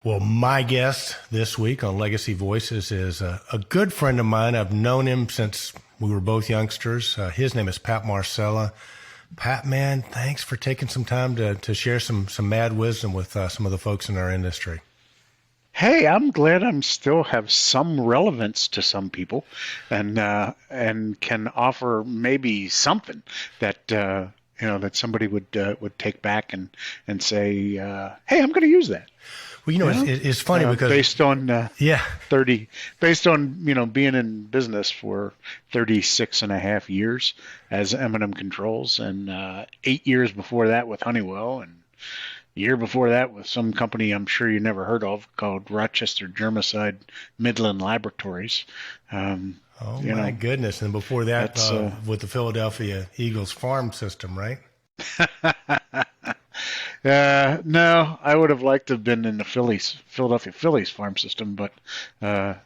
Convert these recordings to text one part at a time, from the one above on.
Well, my guest this week on Legacy Voices is a good friend of mine. I've known him since we were both youngsters. His name is Pat Marsala. Pat, man, thanks for taking some time to share some mad wisdom with some of the folks in our industry. Hey, I'm glad I'm still have some relevance to some people, and can offer maybe something that that somebody would take back and say, hey, I'm going to use that. Well, it's funny because based on yeah, 30, based on being in business for 36 and a half years as M&M Controls, and 8 years before that with Honeywell, and a year before that with some company I'm sure you never heard of called Rochester Germicide Midland Laboratories. Oh my goodness! And before that, with the Philadelphia Eagles farm system, right? No, I would have liked to have been in the Philadelphia Phillies farm system, but that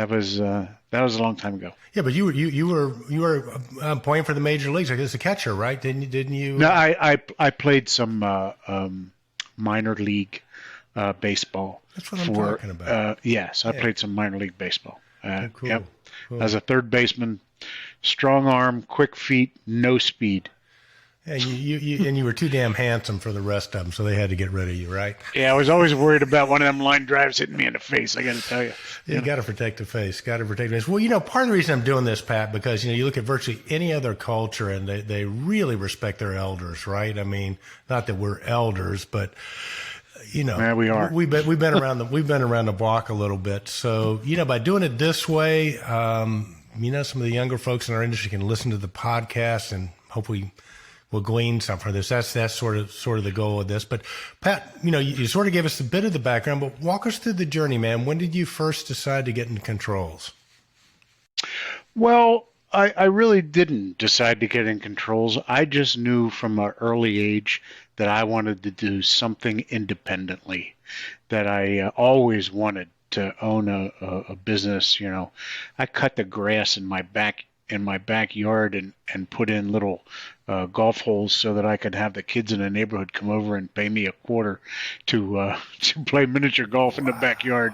was a long time ago. Yeah, but you were playing for the major leagues. I guess a catcher, right? Didn't you? No, I played some minor league baseball. That's what I'm talking about. Yes, I played some minor league baseball. Cool. Yep. Cool. As a third baseman, strong arm, quick feet, no speed. And you were too damn handsome for the rest of them, so they had to get rid of you, right? Yeah, I was always worried about one of them line drives hitting me in the face. I got to tell you. You got to protect the face. Got to protect the face. Well, part of the reason I'm doing this, Pat, because you look at virtually any other culture, and they really respect their elders, right? I mean, not that we're elders, but yeah, we are. We've been around the block a little bit. So by doing it this way, some of the younger folks in our industry can listen to the podcast and hopefully we'll glean something from this. That's sort of the goal of this. But Pat, you sort of gave us a bit of the background, but walk us through the journey, man. When did you first decide to get into controls? Well, I really didn't decide to get in controls. I just knew from an early age that I wanted to do something independently, that I always wanted to own a business. I cut the grass in my backyard and put in little golf holes so that I could have the kids in the neighborhood come over and pay me a quarter to play miniature golf in the backyard.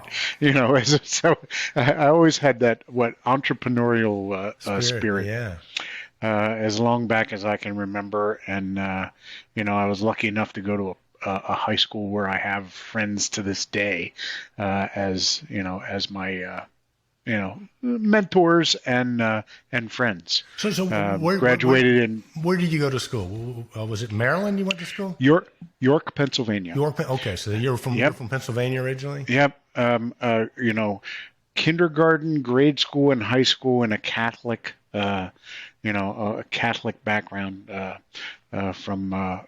So I always had that entrepreneurial spirit. Yeah. As long back as I can remember, and I was lucky enough to go to a high school where I have friends to this day, as my mentors and friends. So graduated where did you go to school? Was it Maryland you went to school? York, Pennsylvania. Okay, so you're from Pennsylvania originally? Yep. Kindergarten, grade school, and high school in a Catholic, a Catholic background from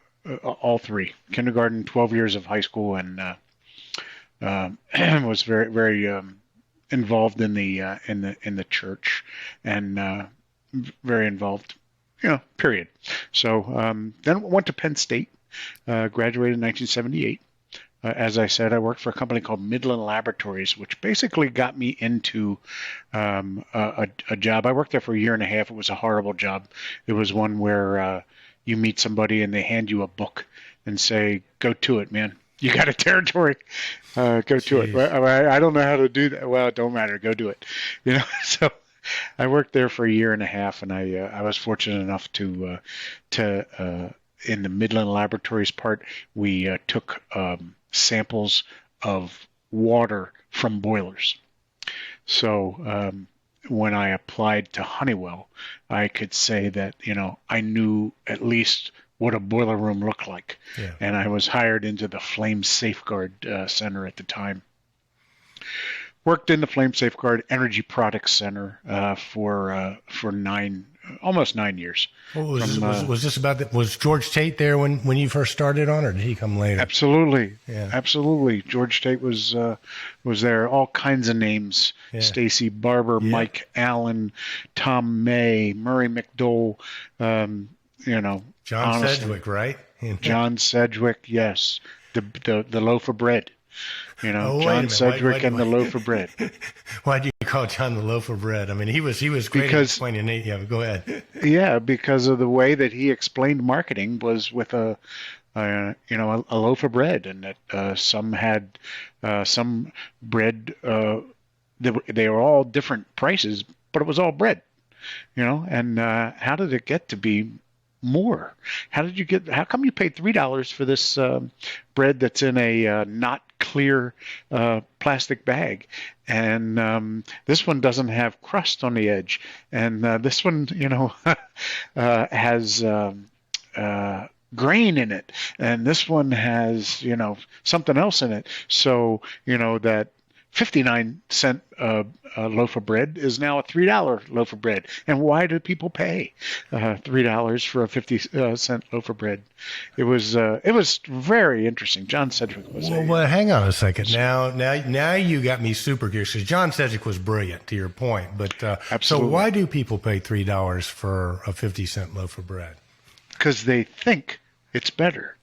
all three. Kindergarten, 12 years of high school, and was very, very involved in the church, and very involved, period. So then went to Penn State, graduated in 1978. As I said, I worked for a company called Midland Laboratories, which basically got me into a job. I worked there for a year and a half. It was a horrible job. It was one where you meet somebody and they hand you a book and say, "Go to it, man. You got a territory. Go to it." I don't know how to do that. Well, it don't matter. Go do it. So I worked there for a year and a half, and I was fortunate enough to in the Midland Laboratories part, we took samples of water from boilers. So when I applied to Honeywell, I could say that I knew at least what a boiler room looked like. Yeah. And I was hired into the Flame Safeguard Center at the time. Worked in the Flame Safeguard Energy Products Center for almost 9 years. Was this about that? Was George Tate there when you first started on, or did he come later? Absolutely. Yeah. Absolutely. George Tate was there. All kinds of names. Yeah. Stacy Barber, Yeah. Mike Allen, Tom May, Murray McDowell, John honestly, Sedgwick, right? John Sedgwick, yes. The loaf of bread. John Sedgwick and the loaf of bread. Why do you call John the loaf of bread? I mean, he was great at explaining it. Yeah, go ahead. Yeah, because of the way that he explained marketing was with a a loaf of bread, and that some had some bread. They were all different prices, but it was all bread. And how did it get to be more? How come you paid $3 for this bread that's in a not clear plastic bag, and this one doesn't have crust on the edge, and this one, has grain in it, and this one has, something else in it. So, that 59-cent loaf of bread is now a $3 loaf of bread. And why do people pay $3 for a 50-cent loaf of bread? It was very interesting. John Sedgwick was. Well, hang on a second. Now you got me super curious. 'Cause John Sedgwick was brilliant, to your point. But so Absolutely. why do people pay $3 for a 50-cent loaf of bread? Because they think it's better.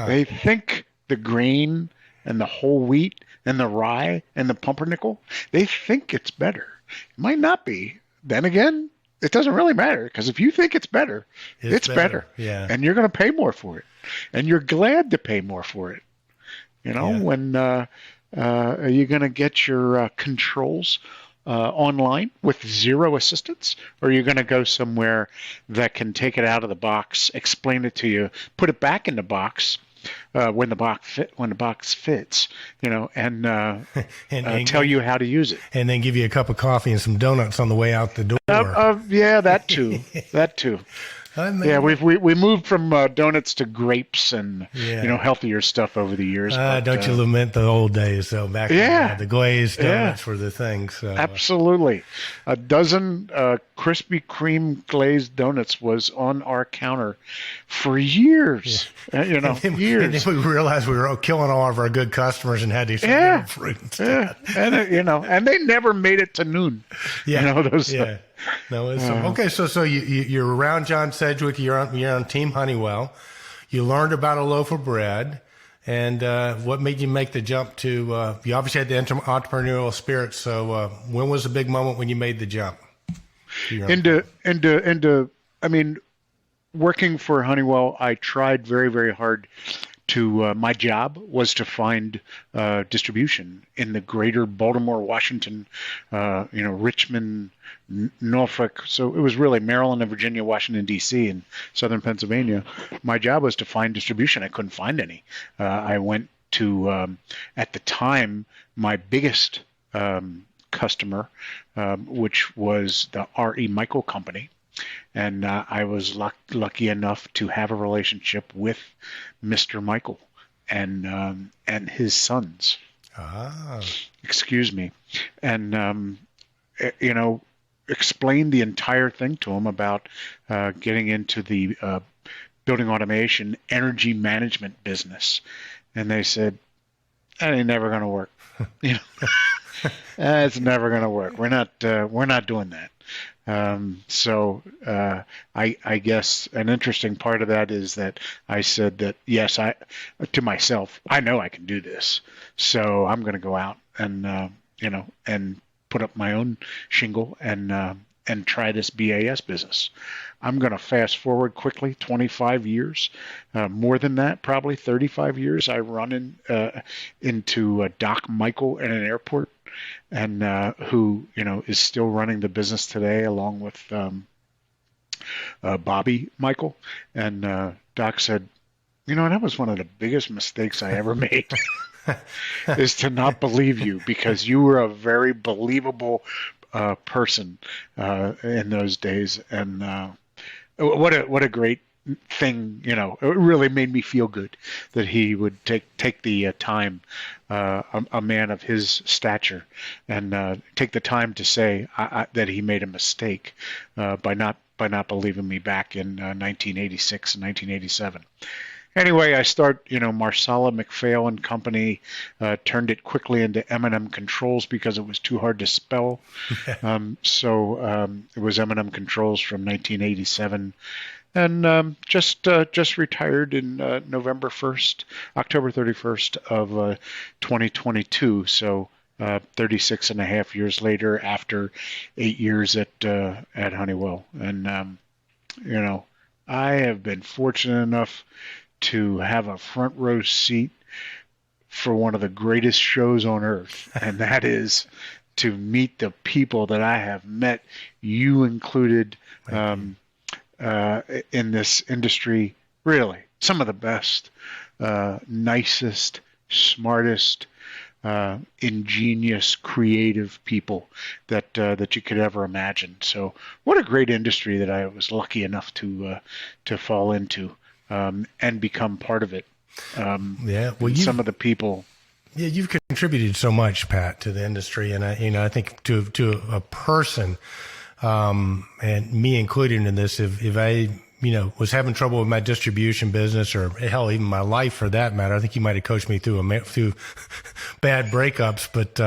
They think the grain and the whole wheat and the rye and the pumpernickel, they think it's better. It might not be. Then again, it doesn't really matter, because if you think it's better, it's better. Yeah. And you're going to pay more for it. And you're glad to pay more for it. When are you going to get your controls online with zero assistance, or are you going to go somewhere that can take it out of the box, explain it to you, put it back in the box when the box fits, and tell you how to use it, and then give you a cup of coffee and some donuts on the way out the door. Yeah, that too. Yeah, we moved from donuts to grapes and healthier stuff over the years. Don't you lament the old days though? Back then, the glazed donuts were the thing. So absolutely, a dozen Krispy Kreme glazed donuts was on our counter for years. Years. And then we realized we were killing all of our good customers and had to eat fruit instead. And and they never made it to noon. No, it's okay. So you're around John Sedgwick. You're on Team Honeywell. You learned about a loaf of bread, and what made you make the jump to? You obviously had the entrepreneurial spirit. So when was the big moment when you made the jump? I mean, working for Honeywell, I tried very, very hard to. My job was to find distribution in the greater Baltimore, Washington, Richmond, Norfolk. So it was really Maryland and Virginia, Washington, D.C., and southern Pennsylvania. My job was to find distribution. I couldn't find any. I went to, at the time, my biggest customer, which was the R.E. Michael Company. And I was lucky enough to have a relationship with Mr. Michael and his sons. Excuse me. And, explained the entire thing to him about getting into the building automation energy management business. And they said, that ain't never going to work. It's never going to work. We're not doing that. So I guess an interesting part of that is that I said that, yes, to myself, I know I can do this. So I'm going to go out and, and put up my own shingle and try this BAS business. I'm going to fast forward quickly, 25 years, more than that, probably 35 years. I run into Doc Michael at an airport, and who is still running the business today, along with Bobby Michael. And Doc said, that was one of the biggest mistakes I ever made. Is to not believe you, because you were a very believable person in those days, and what a great thing. It really made me feel good that he would take the time, a man of his stature, and take the time to say that he made a mistake by not believing me back in 1986 and 1987. Anyway, I start, Marsala, McPhail and Company, turned it quickly into M&M Controls because it was too hard to spell. So it was M&M Controls from 1987, and just retired in October 31st of 2022. So 36 and a half years later, after 8 years at Honeywell, and I have been fortunate enough to have a front row seat for one of the greatest shows on earth, and that is to meet the people that I have met, you included, in this industry. Really, some of the best, nicest, smartest, ingenious, creative people that you could ever imagine. So, what a great industry that I was lucky enough to fall into and become part of it. Yeah, well, some of the people. Yeah, you've contributed so much, Pat, to the industry, and I think to a person, and me included in this, if I was having trouble with my distribution business, or hell, even my life for that matter, I think you might have coached me through through bad breakups. But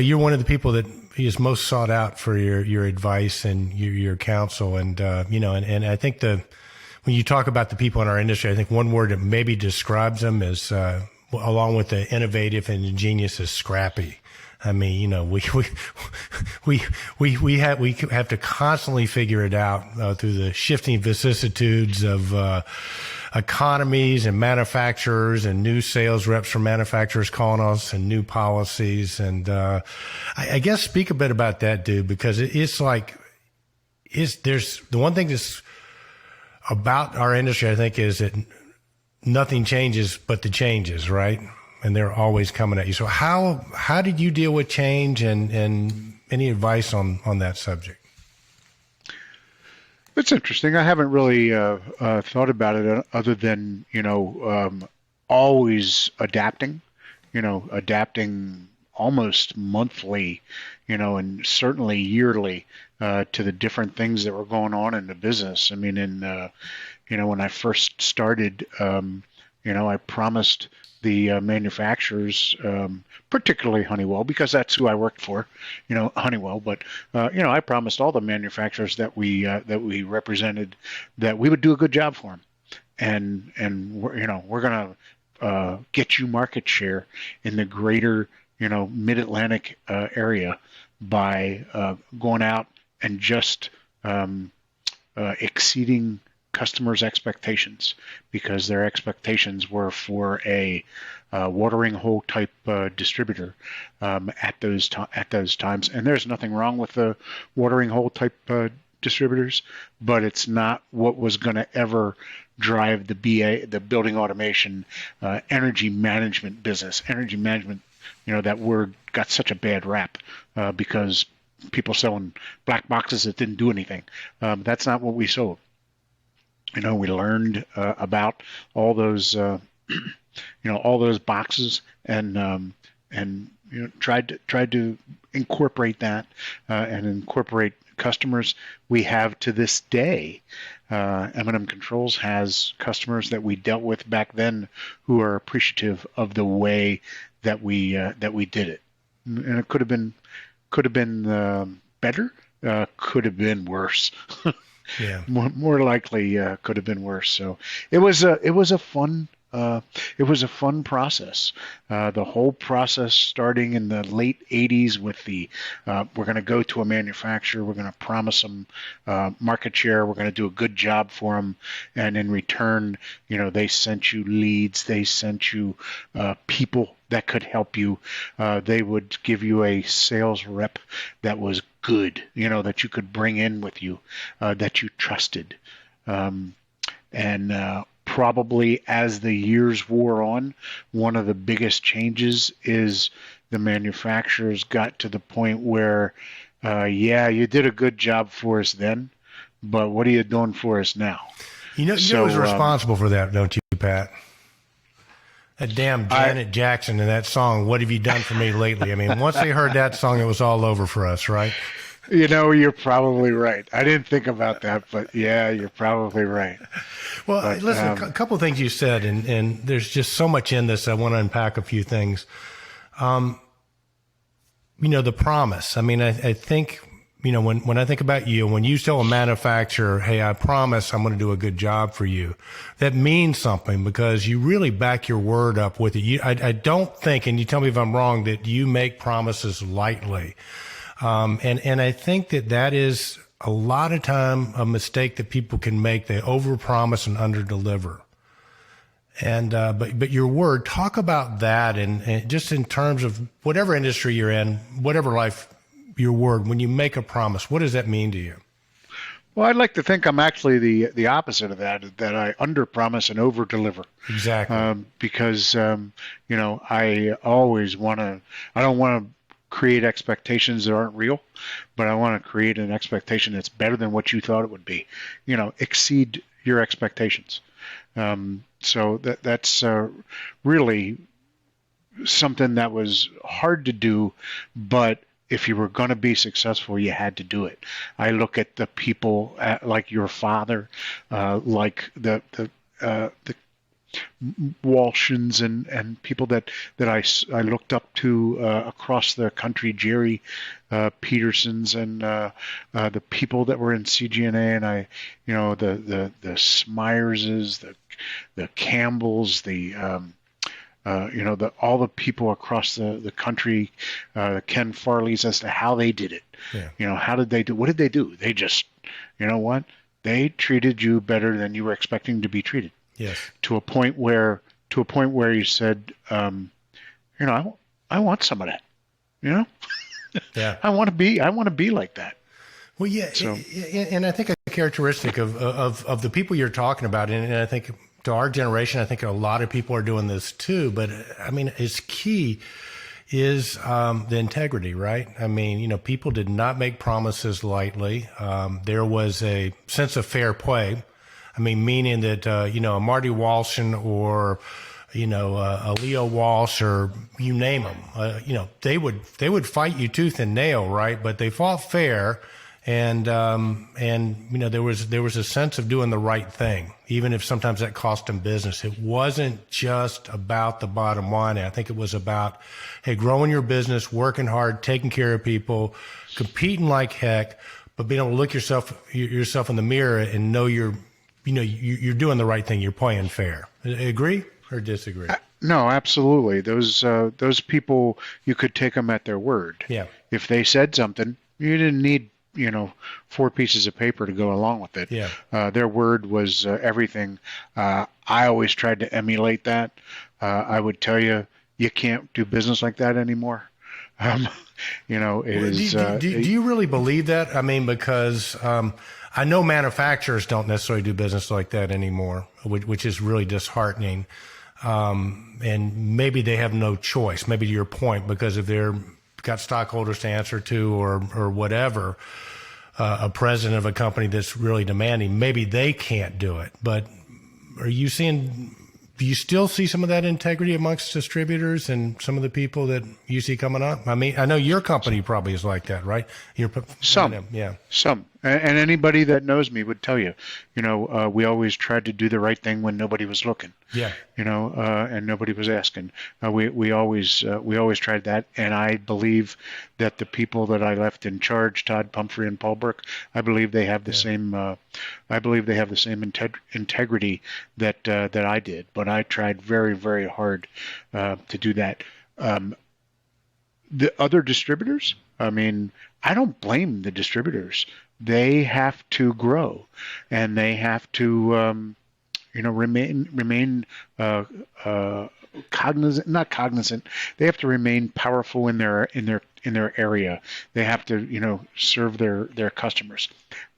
you're one of the people that is most sought out for your advice and your counsel, and and I think when you talk about the people in our industry, I think one word that maybe describes them is, along with the innovative and ingenious, is scrappy. I mean, we have to constantly figure it out through the shifting vicissitudes of economies and manufacturers and new sales reps from manufacturers calling us and new policies. And I guess speak a bit about that, dude, because there's the one thing that's about our industry, I think, is that nothing changes but the changes, right? And they're always coming at you. So how did you deal with change, and any advice on that subject? It's interesting. I haven't really thought about it other than, always adapting, adapting almost monthly, and certainly yearly to the different things that were going on in the business. I mean, when I first started, I promised the manufacturers, particularly Honeywell, because that's who I worked for, Honeywell. But I promised all the manufacturers that we represented that we would do a good job for them, and we're gonna get you market share in the greater Mid-Atlantic area by going out and just exceeding customers' expectations, because their expectations were for a watering hole type distributor at those times. And there's nothing wrong with the watering hole type distributors, but it's not what was going to ever drive the building automation, energy management business. Energy management, that word got such a bad rap because people selling black boxes that didn't do anything. That's not what we sold. We learned about all those, all those boxes, and tried to incorporate that and incorporate customers we have to this day. M&M Controls has customers that we dealt with back then who are appreciative of the way that we did it, and it could have been better, could have been worse. Yeah, more likely could have been worse. So it was a fun process. The whole process starting in the late 80s with we're going to go to a manufacturer, we're going to promise them market share, we're going to do a good job for them, and in return, they sent you leads, they sent you people that could help you. They would give you a sales rep that was good, that you could bring in with you, that you trusted. And probably as the years wore on, one of the biggest changes is the manufacturers got to the point where, you did a good job for us then, but what are you doing for us now? You was responsible for that, don't you, Pat? That damn Janet Jackson and that song, "What Have You Done For Me Lately?" I mean, once they heard that song, it was all over for us, right? You're probably right. I didn't think about that, but yeah, you're probably right. Well, listen, a couple of things you said, and there's just so much in this. I want to unpack a few things. The promise. I mean, I think, when I think about you, when you tell a manufacturer, "Hey, I promise I'm going to do a good job for you," that means something, because you really back your word up with it. I don't think, and you tell me if I'm wrong, that you make promises lightly. And I think that is a lot of time a mistake that people can make. They overpromise and underdeliver. And but your word, talk about that, and just in terms of whatever industry you're in, whatever life, your word, when you make a promise, what does that mean to you? Well, I'd like to think I'm actually the opposite of that I underpromise and overdeliver. Exactly. Because I always I don't want to create expectations that aren't real, but I want to create an expectation that's better than what you thought it would be. Exceed your expectations. So that's really something that was hard to do, but if you were going to be successful, you had to do it. I look at the people like your father, like the Walshans and people that I looked up to across the country, Jerry Petersons and the people that were in CGNA, and the Smyerses, the Campbells, all the people across the country, Ken Farley's, as to how they did it. Yeah. How did they do? What did they do? They just, what? They treated you better than you were expecting to be treated. Yes. To a point where you said, I want some of that. Yeah. I want to be like that. Well, yeah. So, and I think a characteristic of the people you're talking about, and I think to our generation, I think a lot of people are doing this too, but I mean, it's key is the integrity, right? I mean, people did not make promises lightly. There was a sense of fair play. I mean, meaning that, a Marty Walshin or, a Leo Walsh or you name them, they would fight you tooth and nail, right? But they fought fair. And there was a sense of doing the right thing, even if sometimes that cost them business. It wasn't just about the bottom line. I think it was about, hey, growing your business, working hard, taking care of people, competing like heck, but being able to look yourself in the mirror and know you're doing the right thing. You're playing fair. Agree or disagree? No, absolutely. Those people, you could take them at their word. Yeah. If they said something, you didn't need 4 pieces of paper to go along with it. Yeah. Their word was everything. I always tried to emulate that. I would tell you, you can't do business like that anymore. Do you really believe that? I mean, because I know manufacturers don't necessarily do business like that anymore, which is really disheartening. And maybe they have no choice, maybe to your point, because if they're got stockholders to answer to or whatever, a president of a company that's really demanding, maybe they can't do it. But do you still see some of that integrity amongst distributors and some of the people that you see coming up? I mean, I know your company probably is like that, right? Some. And anybody that knows me would tell you, we always tried to do the right thing when nobody was looking. Yeah. And nobody was asking. We always tried that, and I believe that the people that I left in charge, Todd Pumphrey and Paul Burke, I believe they have the same. I believe they have the same integrity that I did. But I tried very, very hard to do that. The other distributors, I mean, I don't blame the distributors. They have to grow, and they have to, remain cognizant, not cognizant. They have to remain powerful in their area. They have to, serve their customers.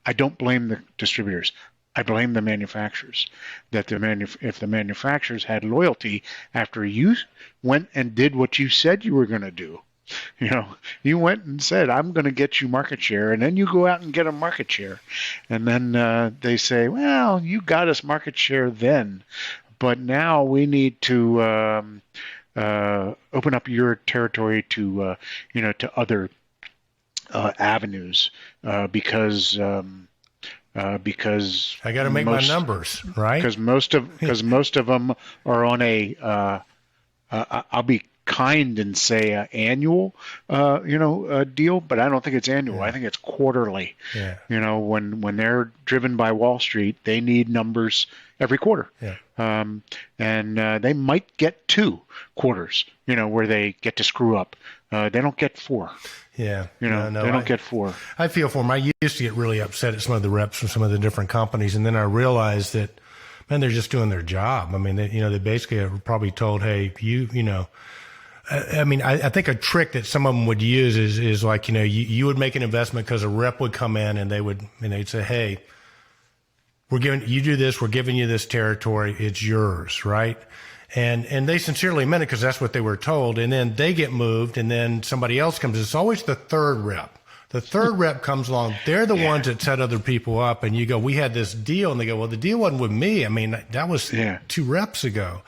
I don't blame the distributors. I blame the manufacturers. If the manufacturers had loyalty after you went and did what you said you were going to do. You went and said, I'm going to get you market share, and then you go out and get a market share. And then they say, well, you got us market share then, but now we need to open up your territory to other avenues because I got to make my numbers, right? Because most of them are on a I'll be kind and say annual deal, but I don't think it's annual. Yeah. I think it's quarterly. Yeah. When they're driven by Wall Street, they need numbers every quarter. Yeah. And they might get 2 quarters, where they get to screw up. They don't get 4. Yeah. They don't get 4. I feel for them. I used to get really upset at some of the reps from some of the different companies, and then I realized that, man, they're just doing their job. I mean, they basically are probably told, hey, I think a trick that some of them would use is like, you would make an investment because a rep would come in and they'd say, hey, you do this, we're giving you this territory, it's yours, right? And they sincerely meant it because that's what they were told. And then they get moved and then somebody else comes. It's always the third rep. The third rep comes along. They're the ones that set other people up. And you go, we had this deal. And they go, well, the deal wasn't with me. I mean, that was 2 reps ago.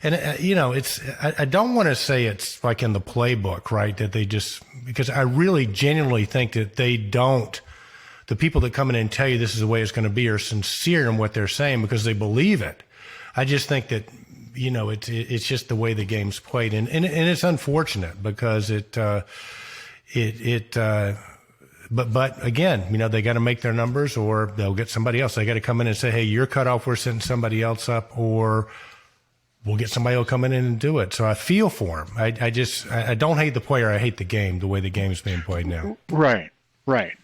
And, I don't want to say it's like in the playbook, right? That they because I really genuinely think that the people that come in and tell you this is the way it's going to be are sincere in what they're saying because they believe it. I just think that, it's just the way the game's played. And it's unfortunate because but again, they got to make their numbers or they'll get somebody else. They got to come in and say, hey, you're cut off. We're sending somebody else up, or we'll get somebody who'll come in and do it. So I feel for them. I don't hate the player. I hate the game, the way the game is being played now. Right.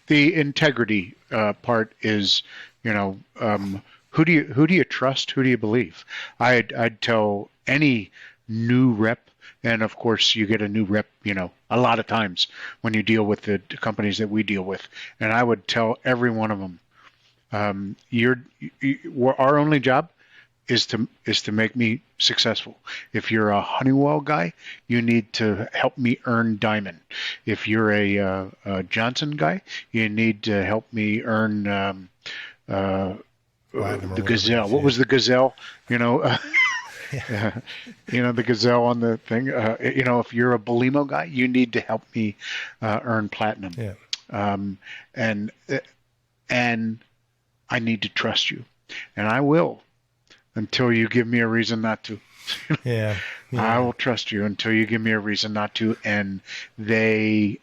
The integrity part is, who do you trust? Who do you believe? I'd tell any new rep, and of course you get a new rep, a lot of times when you deal with the companies that we deal with, and I would tell every one of them, our only job is to make me successful. If you're a Honeywell guy, you need to help me earn diamond. If you're a Johnson guy, you need to help me earn the Gazelle. What was the Gazelle? The Gazelle on the thing. If you're a Belimo guy, you need to help me earn platinum. Yeah. And I need to trust you, and I will until you give me a reason not to. Yeah. I will trust you until you give me a reason not to, and 90%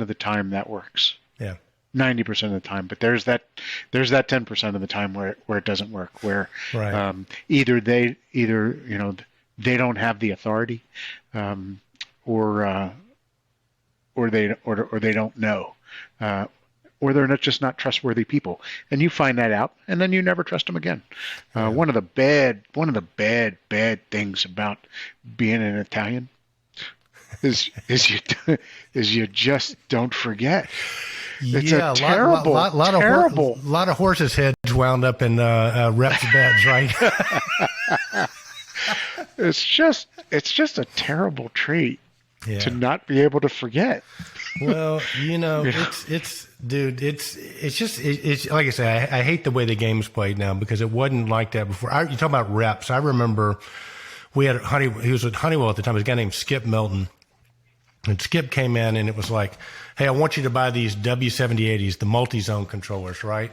of the time that works. Yeah. 90% of the time, but there's that 10% of the time where it doesn't work, where right. Either they don't have the authority, or they don't know, or they're just not trustworthy people, and you find that out, and then you never trust them again. One of the bad things about being an Italian is you just don't forget. It's a terrible, terrible. A lot of horses' heads wound up in reps' beds, right? It's just a terrible trait to not be able to forget. Well, it's like I say, I hate the way the game's played now because it wasn't like that before. You talk about reps. I remember we had he was with Honeywell at the time. It was a guy named Skip Milton. And Skip came in and it was like, hey, I want you to buy these W7080s, the multi-zone controllers, right?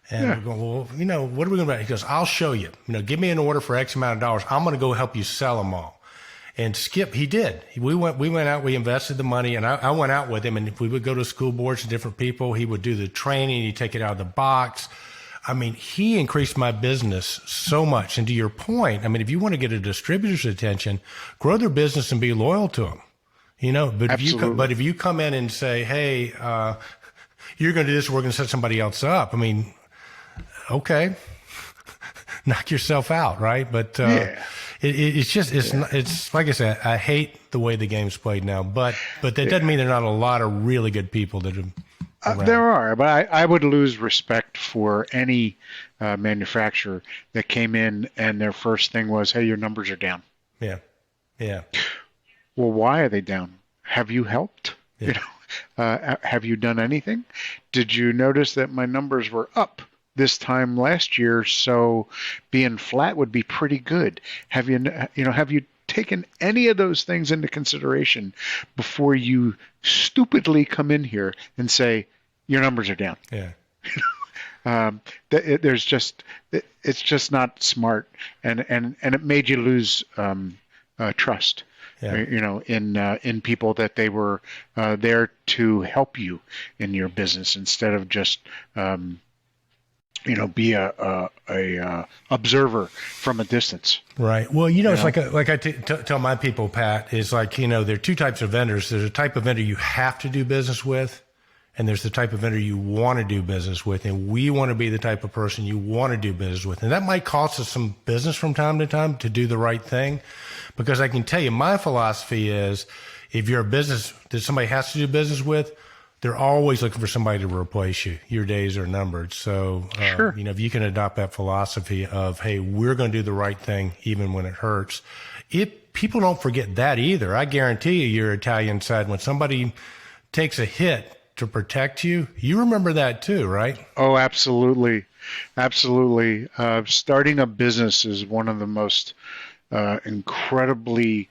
And we're going, well, what are we going to buy? He goes, I'll show you. Give me an order for X amount of dollars. I'm going to go help you sell them all. And Skip, he did. We went out, we invested the money, and I went out with him. And if we would go to school boards and different people, he would do the training, he'd take it out of the box. I mean, he increased my business so much. And to your point, I mean, if you want to get a distributor's attention, grow their business and be loyal to them. But if you come in and say, hey, you're going to do this, we're going to set somebody else up. I mean, okay, knock yourself out, right? But it's like I said, I hate the way the game's played now. But that doesn't mean there are not a lot of really good people that are. There are, but I would lose respect for any manufacturer that came in and their first thing was, hey, your numbers are down. Yeah. Well, why are they down? Have you helped? Yeah. Have you done anything? Did you notice that my numbers were up this time last year? So being flat would be pretty good. Have you taken any of those things into consideration before you stupidly come in here and say your numbers are down? Yeah. It's just not smart, and it made you lose trust. Yeah. In people that they were there to help you in your business instead of just be a observer from a distance. Right. Well, it's like I tell my people, Pat, is like, there are two types of vendors. There's a type of vendor you have to do business with, and there's the type of vendor you want to do business with. And we want to be the type of person you want to do business with. And that might cost us some business from time to time to do the right thing. Because I can tell you, my philosophy is if you're a business that somebody has to do business with, they're always looking for somebody to replace you. Your days are numbered. So, Sure. if you can adopt that philosophy of, hey, we're going to do the right thing even when it hurts. People don't forget that either. I guarantee you, your Italian side, when somebody takes a hit to protect you, you remember that too, right? Oh, absolutely. Absolutely. Starting a business is one of the most incredibly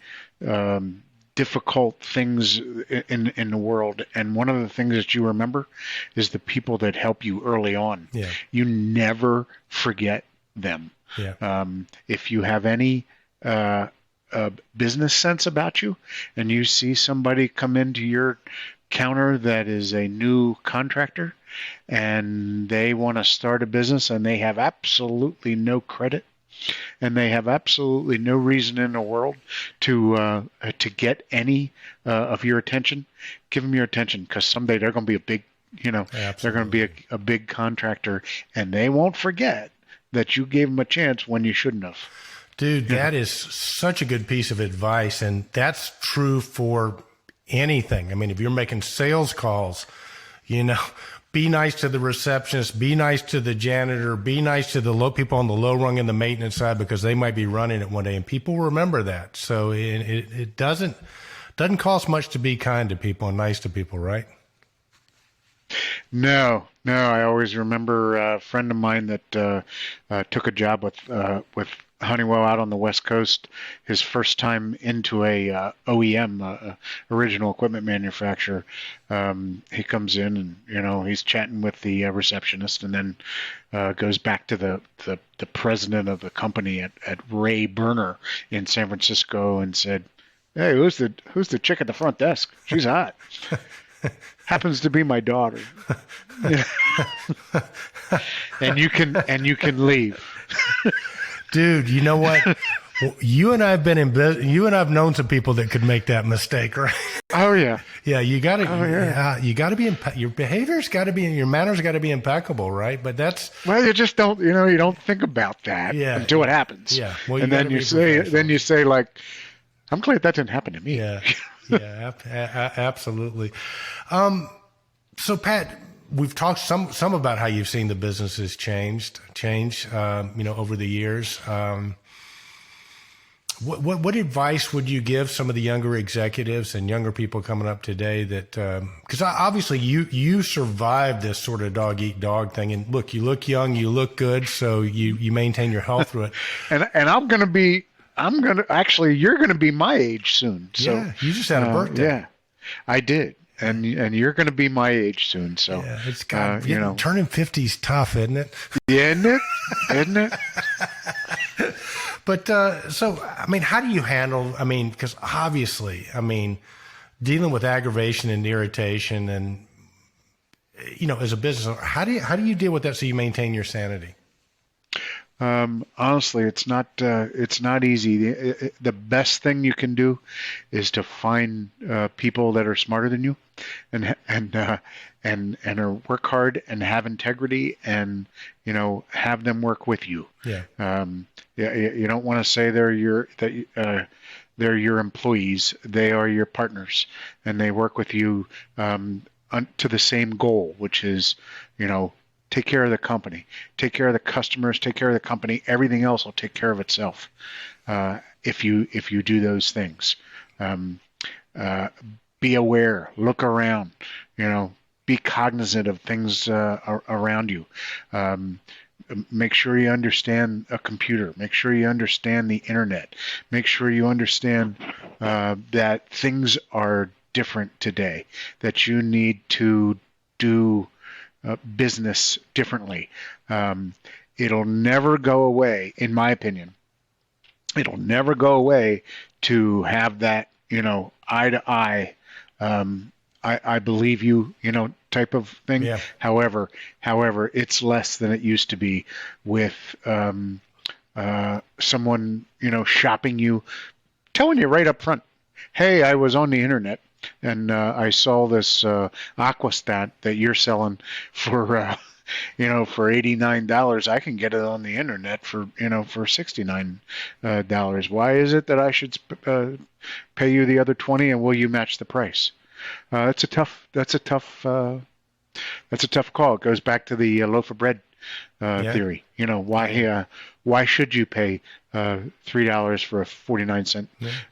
difficult things in the world, and one of the things that you remember is the people that help you early on. Yeah. You never forget them. Yeah. If you have any business sense about you, and you see somebody come into your counter that is a new contractor, and they want to start a business, and they have absolutely no credit, and they have absolutely no reason in the world to get any of your attention, give them your attention, because someday they're going to be a big, they're going to be a big contractor, and they won't forget that you gave them a chance when you shouldn't have. Dude, that is such a good piece of advice, and that's true for anything. I mean, if you're making sales calls, be nice to the receptionist, be nice to the janitor, be nice to the low people on the low rung in the maintenance side, because they might be running it one day, and people remember that. So it doesn't cost much to be kind to people and nice to people, right? No. I always remember a friend of mine that took a job with Honeywell out on the West Coast. His first time into a OEM, original equipment manufacturer. He comes in and he's chatting with the receptionist, and then goes back to the president of the company at Ray Burner in San Francisco and said, "Hey, who's the chick at the front desk? She's hot." Happens to be my daughter. and you can leave. Dude, you know what? You and I've been in business. You and I've known some people that could make that mistake, right? Oh yeah. Yeah, you got to. Oh, yeah. You got to be. Your behavior's got to be. Your manners got to be impeccable, right? But that's. Well, you just don't. You don't think about that until it happens. Yeah. Well, and then you say like, "I'm glad that didn't happen to me." Yeah. Yeah. Absolutely. So Pat, we've talked some about how you've seen the businesses change, over the years. What advice would you give some of the younger executives and younger people coming up today that, because obviously you survived this sort of dog eat dog thing, and look, you look young, you look good, so you maintain your health through it. And you're going to be my age soon. So yeah, you just had a birthday. Yeah, I did. And you're going to be my age soon, so yeah, it's turning 50 is tough, isn't it? Yeah, isn't it? But so I mean, how do you handle? I mean, because obviously, I mean, dealing with aggravation and irritation, and as a business owner, how do you deal with that so you maintain your sanity? Honestly, it's not easy. The best thing you can do is to find people that are smarter than you, and work hard and have integrity, and have them work with you. Yeah. You don't want to say they're your employees. They are your partners, and they work with you to the same goal, which is take care of the company, take care of the customers, take care of the company. Everything else will take care of itself if you do those things. Be aware, look around, be cognizant of things around you. Make sure you understand a computer. Make sure you understand the internet. Make sure you understand that things are different today, that you need to do business differently. It'll never go away, in my opinion. It'll never go away to have that, eye to eye I believe you, type of thing. Yeah. However, it's less than it used to be with someone, shopping you, telling you right up front, hey, I was on the internet and I saw this Aquastat that you're selling for for $89. I can get it on the internet for for $69. Why is it that I should pay you the other 20, and will you match the price? That's a tough call. It goes back to the loaf of bread theory. Why should you pay $3 for a 49-cent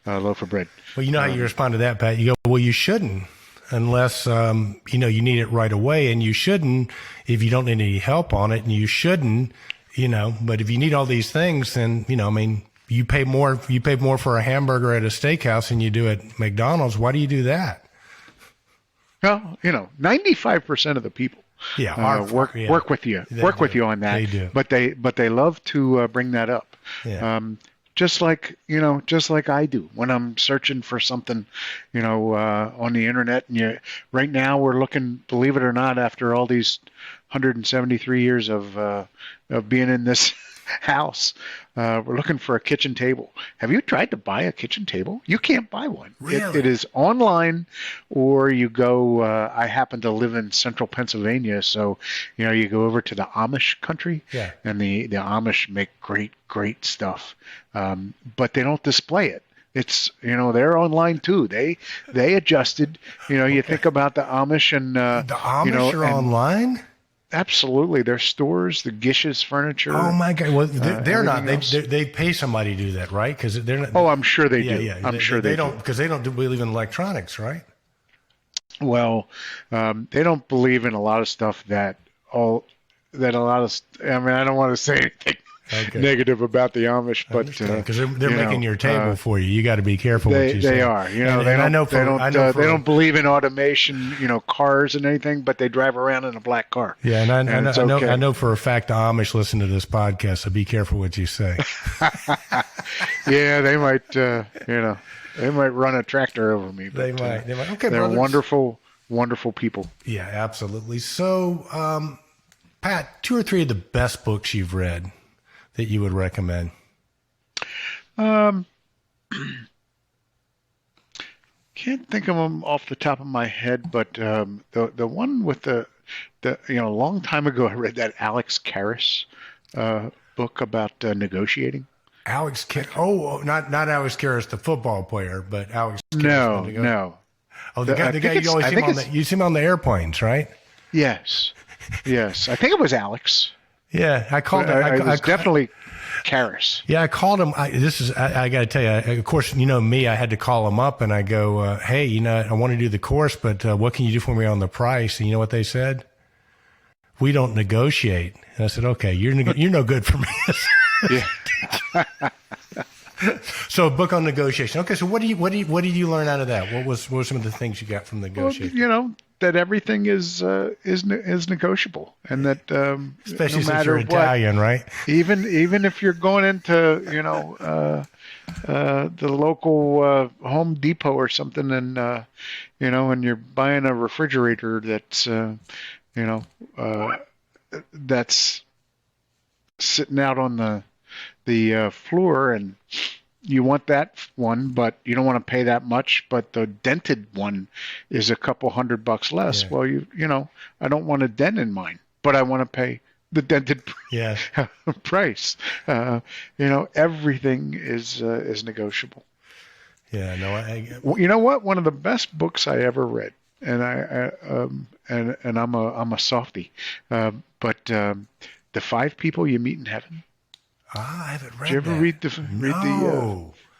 loaf of bread? Well, you know how you respond to that, Pat. You go, well, you shouldn't, unless you need it right away, and you shouldn't if you don't need any help on it, and you shouldn't, But if you need all these things, then you pay more. You pay more for a hamburger at a steakhouse than you do at McDonald's. Why do you do that? Well, 95% of the people work with you on that. They do. But they love to bring that up. Yeah. Just like I do when I'm searching for something, on the internet. And right now we're looking, believe it or not, after all these 173 years of being in this house, we're looking for a kitchen table. Have you tried to buy a kitchen table? You can't buy one. Really? It is online, or you go. I happen to live in central Pennsylvania, so you go over to the Amish country, and the Amish make great stuff, but they don't display it. It's they're online too. They adjusted. You think about the Amish and The Amish are online? Absolutely, their stores, the Gish's furniture. Oh my God! Well, they're not. else. They pay somebody to do that, right? Because they're not. Oh, I'm sure they do. Yeah. I'm sure they don't, do. because they don't believe in electronics, right? Well, they don't believe in a lot of stuff I don't want to say anything negative about the Amish, but because they're making your table for you. You got to be careful what you say. They are. They don't believe in automation, cars and anything, but they drive around in a black car. Yeah, and okay. I know for a fact the Amish listen to this podcast, so be careful what you say. Yeah, they might. They might run a tractor over me. But, They might. Okay, they're brothers. wonderful people. Yeah, absolutely. So, Pat, 2 or 3 of the best books you've read that you would recommend? Can't think of them off the top of my head, but the one with the a long time ago, I read that Alex Karras book about negotiating. Alex not Alex Karras, the football player, but Alex Karras. No. Oh, the guy you always see him on the airplanes, right? Yes. I think it was Alex. Yeah, I called him. It was definitely Karras. Yeah, I called him. I got to tell you, of course, me, I had to call him up and I go, hey, I want to do the course, but what can you do for me on the price? And you know what they said? We don't negotiate. And I said, okay, you're no good for me. Yeah. So a book on negotiation. Okay, so what did you learn out of that? What were some of the things you got from negotiation? Well, that everything is negotiable, and that especially no since matter you're Italian, what, right? Even if you're going into the local Home Depot or something, and and you're buying a refrigerator that's sitting out on the floor, and you want that one, but you don't want to pay that much, but the dented one is a couple $100 less. Yeah. Well, I don't want a dent in mine, but I want to pay the dented price. Everything is negotiable. Yeah, no, you know what? One of the best books I ever read, and I'm a softie, but The 5 People You Meet in Heaven. I haven't read. Did you ever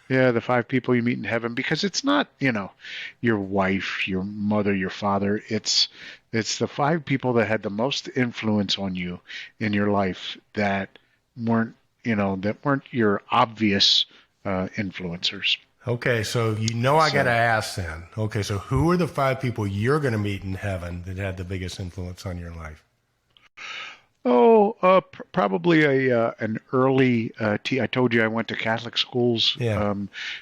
that. The 5 People You Meet in Heaven? Because it's not, your wife, your mother, your father. It's the 5 people that had the most influence on you in your life that weren't your obvious influencers. Okay, so I got to ask then. Okay, so who are the 5 people you're going to meet in heaven that had the biggest influence on your life? Probably an early. I told you I went to Catholic schools, Yeah.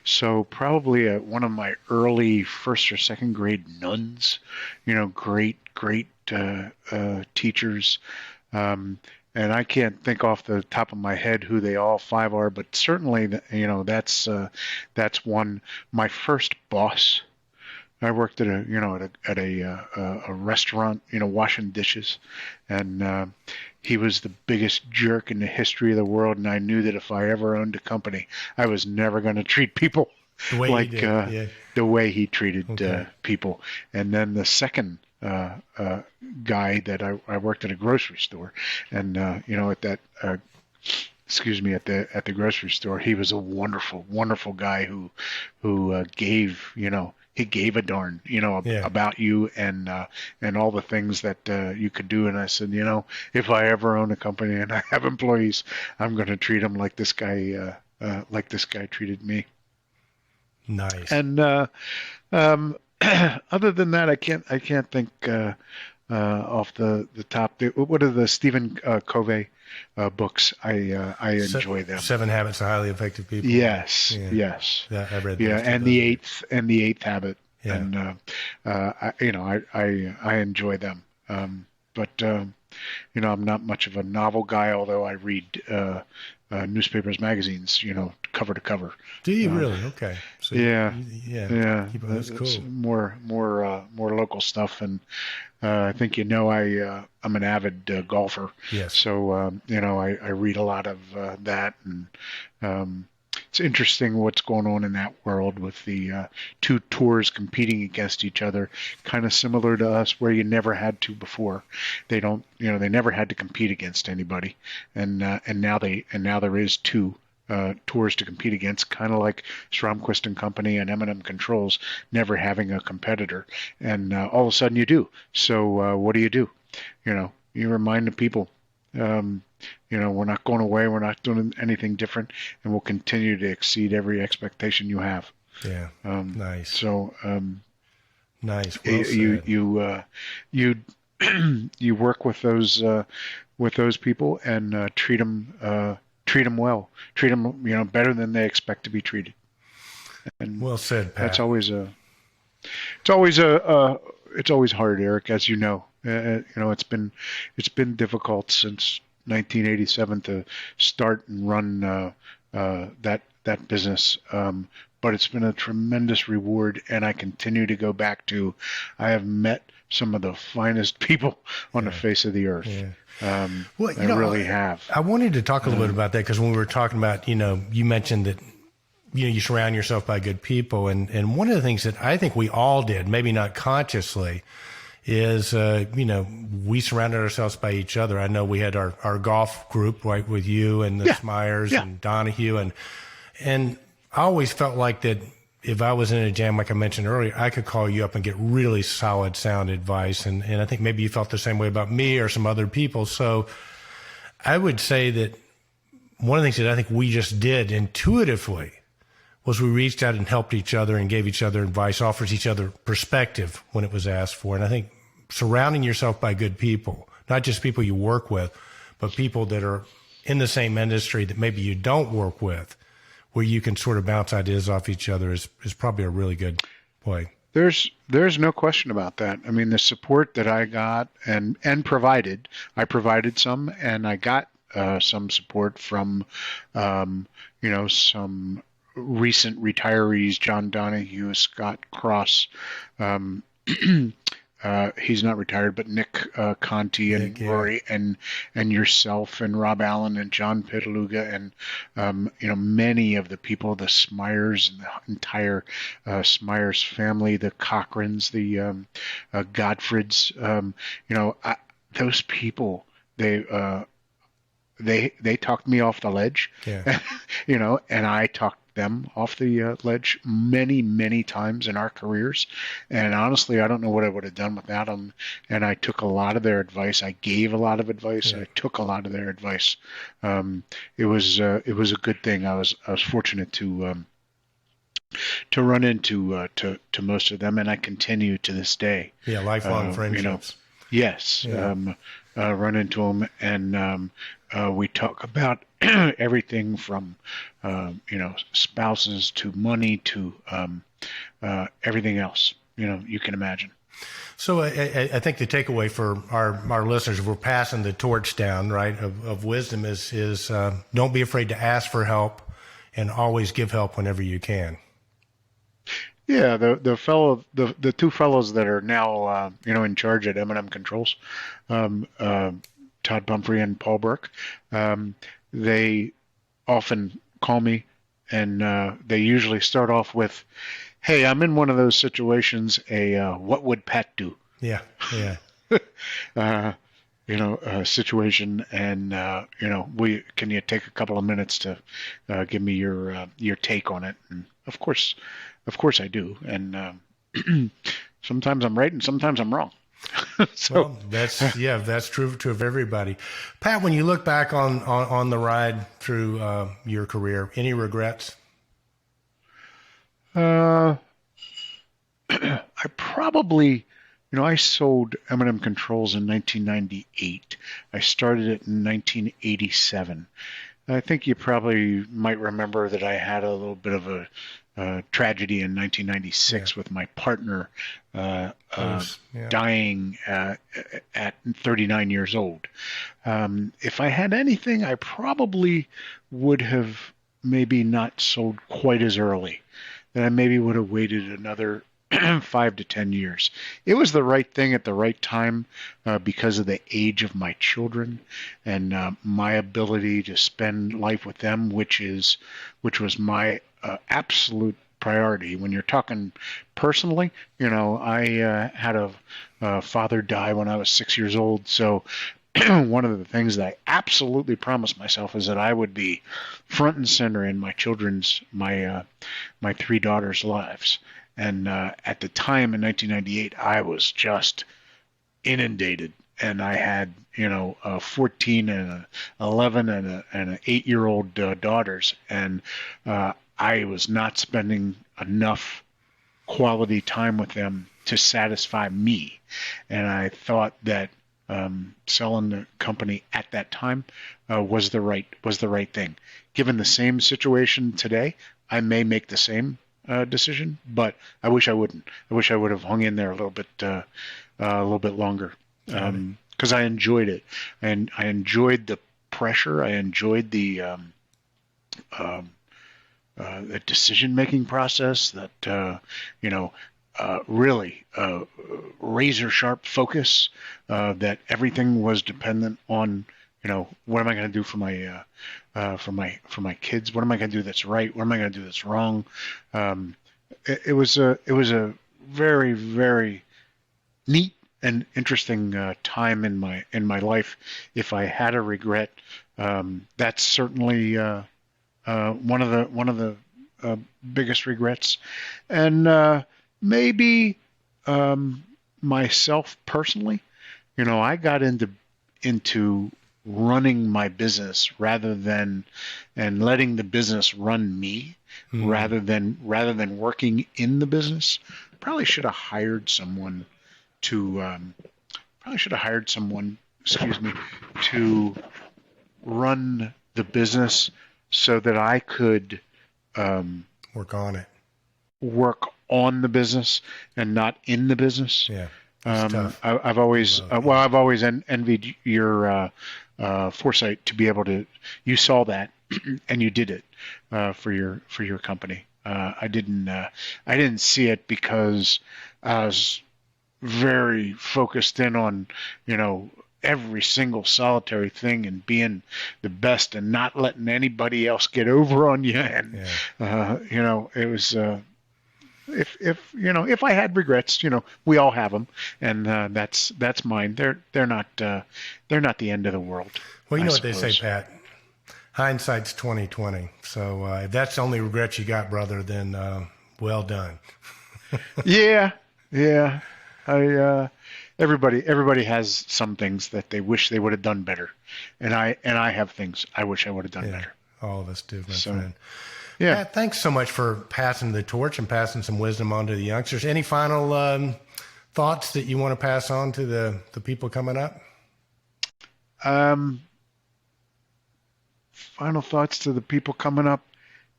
so probably one of my early first or second grade nuns. Great teachers. Um, and I can't think off the top of my head who they all five are, but certainly, that's one. My first boss. I worked at a restaurant, washing dishes, and he was the biggest jerk in the history of the world. And I knew that if I ever owned a company, I was never going to treat people The way he like did. Yeah. the way he treated Okay. people. And then the second guy that I worked at a grocery store, and at that. Excuse me, at the grocery store, he was a wonderful guy who gave he gave a darn Yeah. about you and all the things that you could do. And I said, if I ever own a company and I have employees, I'm going to treat them like this guy treated me. Nice. And um, other than that, I can't think off the top. What are the Stephen Covey books? I enjoy them. 7 Habits of Highly Effective People. Yes, Yeah. yes, Yeah, I read yeah, those too. and the eighth habit, Yeah. and I enjoy them. But I'm not much of a novel guy, although I read newspapers, magazines, cover to cover. Do you Uh, really? Okay. So yeah, yeah, yeah, that's it's cool. more local stuff, and I think I'm an avid golfer, Yes. so I read a lot of that, and um, it's interesting what's going on in that world with the two tours competing against each other, kind of similar to us, where you never had to before. They never had to compete against anybody, and now there is two. Tours to compete against, kind of like Stromquist and Company and M&M Controls never having a competitor, and all of a sudden you do. So what do? You remind the people, um, we're not going away, we're not doing anything different, and we'll continue to exceed every expectation you have. Yeah. Nice. So Nice. Well you said. you you you work with those people and treat them well, treat them better than they expect to be treated, and Well said, that's Pat. always a it's always a it's always hard, Eric, as you know. It's been difficult since 1987 to start and run that business. But it's been a tremendous reward, and I continue to go back to. I have met some of the finest people on the Yeah. face of the earth. Yeah. Well, I really have. I wanted to talk a little bit about that because when we were talking about, you mentioned that, you surround yourself by good people. And one of the things that I think we all did, maybe not consciously, is, we surrounded ourselves by each other. I know we had our golf group, right, with you and the Yeah, Smyers yeah, and Donahue. And I always felt like that if I was in a jam, like I mentioned earlier, I could call you up and get really solid, sound advice. And I think maybe you felt the same way about me or some other people. So I would say that one of the things that I think we just did intuitively was we reached out and helped each other and gave each other advice, offers each other perspective when it was asked for. And I think surrounding yourself by good people, not just people you work with, but people that are in the same industry that maybe you don't work with, where you can sort of bounce ideas off each other is probably a really good way. there's no question about that. I mean, the support that I got and provided, I provided some, and I got some support from some recent retirees, John Donahue, Scott Cross. Um, he's not retired, but Nick Conti and Nick, yeah. Rory and yourself and Rob Allen and John Pitaluga and many of the people, the Smyers and the entire Smyers family, the Cochrans, the Godfreds. Those people, they talked me off the ledge, Yeah. and I talked them off the ledge many times in our careers. And honestly, I don't know what I would have done without them. And I took a lot of their advice. I gave a lot of advice, and Yeah. I took a lot of their advice. It was a good thing. I was fortunate to run into to most of them, and I continue to this day. Yeah. Lifelong You know, friendships. yes. Yeah. run into them, and we talk about everything from spouses to money to everything else you can imagine. So I think the takeaway for our listeners, if we're passing the torch down, right, of wisdom is don't be afraid to ask for help and always give help whenever you can. Yeah, the two fellows that are now in charge at M&M Controls, um, uh, Todd Pumphrey and Paul Burke, they often call me, and they usually start off with, "Hey, I'm in one of those situations. What would Pat do?" Yeah, yeah. uh, situation, and we can you take a couple of minutes to give me your take on it? And of course I do, and sometimes I'm right and sometimes I'm wrong. So Well, that's true of everybody. Pat, when you look back on the ride through your career, any regrets? uh, I probably, I sold M&M Controls in 1998. I started it in 1987. I think you probably might remember that I had a little bit of a tragedy in Yeah, 1996 with my partner yeah. dying at 39 years old. If I had anything, I probably would have maybe not sold quite as early. That I maybe would have waited another 5 to 10 years. It was the right thing at the right time because of the age of my children and my ability to spend life with them, which was my absolute priority. When you're talking personally, I had a father die when I was 6 years old, so one of the things that I absolutely promised myself is that I would be front and center in my three daughters' lives. And at the time in 1998, I was just inundated, and I had a 14 and a 11 and an 8-year-old daughters, and I was not spending enough quality time with them to satisfy me, and I thought that selling the company at that time was the right thing. Given the same situation today, I may make the same decision, but I wish I wouldn't. I wish I would have hung in there a little bit longer, Got it. because I enjoyed it, and I enjoyed the pressure. I enjoyed um, the decision-making process that really razor sharp focus. That everything was dependent on what am I going to do for my kids? What am I going to do that's right? What am I going to do that's wrong? Um, it was a very very neat and interesting time in my life. If I had a regret, that's certainly one of the biggest regrets, and maybe myself personally. I got into running my business rather than and letting the business run me Hmm. rather than working in the business. Probably should have hired someone to probably should have hired someone, excuse me, to run the business so that I could um, Work on it. work on the business and not in the business. Yeah, it's tough. I've always Both. Yeah. I've always envied your foresight to be able to. You saw that and you did it for your company. I didn't see it because I was very focused in on every single solitary thing and being the best and not letting anybody else get over on you. And Yeah. it was if I had regrets, we all have them, and that's mine. They're not the end of the world, Well, you I know what they say, suppose. Pat. Hindsight's 20/20. So if that's the only regret you got, brother, then well done. Yeah, yeah. I everybody has some things that they wish they would have done better, and I have things I wish I would have done Yeah, better. all of us do, my So friend. yeah. Pat, thanks so much for passing the torch and passing some wisdom on to the youngsters. Any final thoughts that you want to pass on to the people coming up? Final thoughts to the people coming up.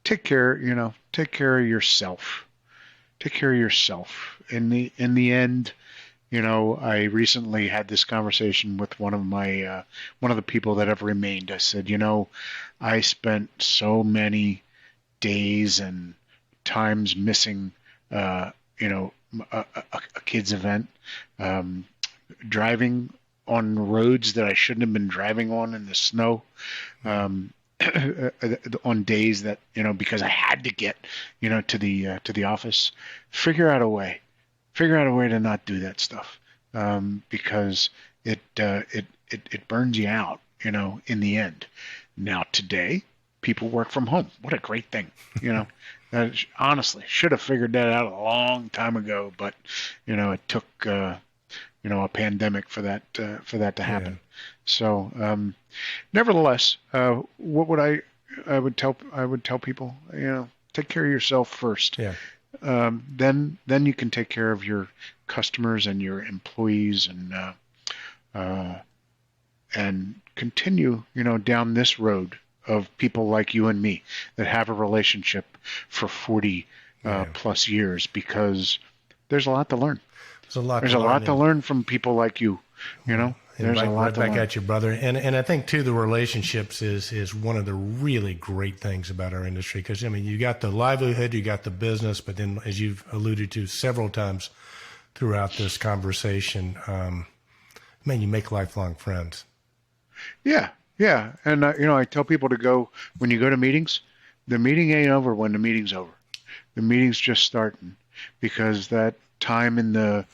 Take care, take care of yourself. Take care of yourself. In the end, I recently had this conversation with one of the people that have remained. I said, I spent so many days and times missing, a kid's event, driving on roads that I shouldn't have been driving on in the snow, on days that, because I had to get, to the office. Figure out a way to not do that stuff, because it burns you out, in the end. Now today, people work from home. What a great thing, honestly, should have figured that out a long time ago, but it took a pandemic for that to happen. Yeah. So, nevertheless, what would I would tell people, take care of yourself first. Yeah. Then you can take care of your customers and your employees, and continue, down this road of people like you and me that have a relationship for 40 plus years, because there's a lot to learn. There's a lot to learn from people like you, There's a lot right back at you, brother. And I think too, the relationships is one of the really great things about our industry, because you got the livelihood, you got the business, but then, as you've alluded to several times throughout this conversation, you make lifelong friends. Yeah, and I tell people to go, when you go to meetings, the meeting ain't over when the meeting's over. The meeting's just starting, because that time in the,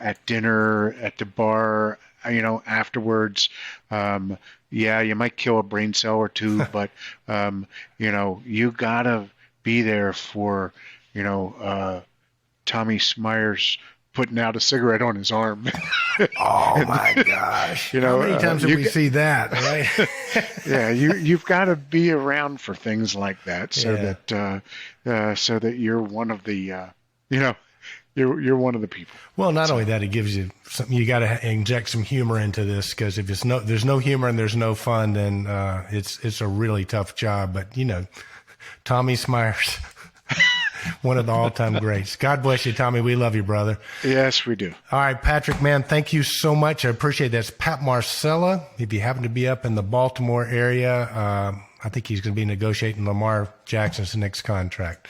at dinner, at the bar, afterwards, you might kill a brain cell or two, but, you gotta be there for, Tommy Smyers putting out a cigarette on his arm. Oh my gosh. How many times did we see that, right? Yeah, you've got to be around for things like that, so that you're one of the, you're one of the people. Well, not only that, it gives you something. You got to inject some humor into this, because if there's no humor and there's no fun, then it's a really tough job. But Tommy Smyers, one of the all-time greats. God bless you, Tommy. We love you, brother. Yes, we do. All right, Patrick, man, thank you so much. I appreciate that. It's Pat Marsala. If you happen to be up in the Baltimore area, I think he's going to be negotiating Lamar Jackson's next contract.